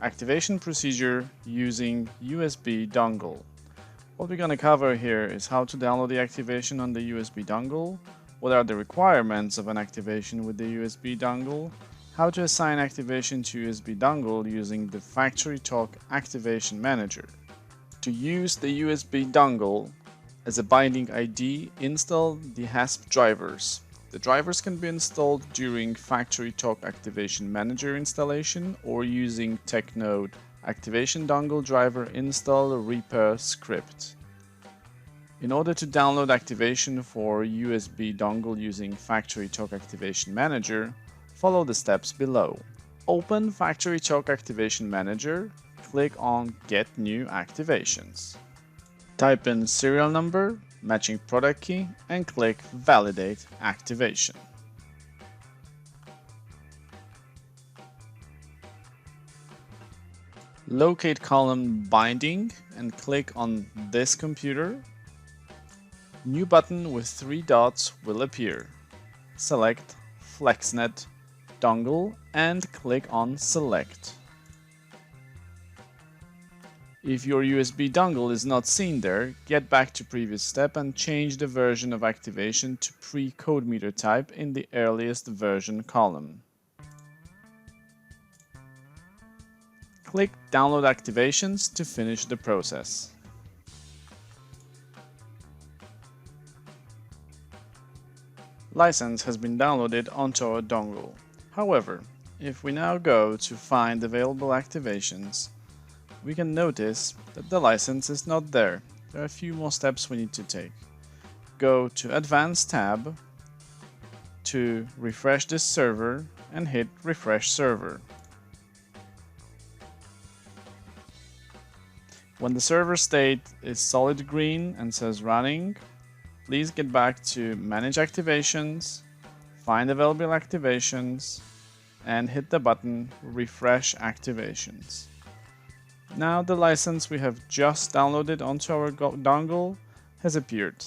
Activation procedure using USB dongle. What we're going to cover here is how to download the activation on the USB dongle, what are the requirements of an activation with the USB dongle, how to assign activation to USB dongle using the FactoryTalk Activation Manager. To use the USB dongle as a binding ID, install the HASP drivers. The drivers can be installed during FactoryTalk Activation Manager installation or using TechNode Activation Dongle Driver Install Repair script. In order to download activation for USB dongle using FactoryTalk Activation Manager, follow the steps below. Open FactoryTalk Activation Manager, click on Get New Activations. Type in serial number, matching product key, and click Validate Activation. Locate column Binding and click on This computer. New button with 3 dots will appear. Select FlexNet Dongle and click on Select. If your USB dongle is not seen there, get back to previous step and change the version of activation to pre-code meter type in the earliest version column. Click Download Activations to finish the process. License has been downloaded onto our dongle. However, if we now go to find available activations, we can notice that the license is not there. There are a few more steps we need to take. Go to Advanced tab to refresh this server and hit Refresh Server. When the server state is solid green and says running, please get back to Manage Activations, find available activations, and hit the button Refresh Activations. Now the license we have just downloaded onto our dongle has appeared.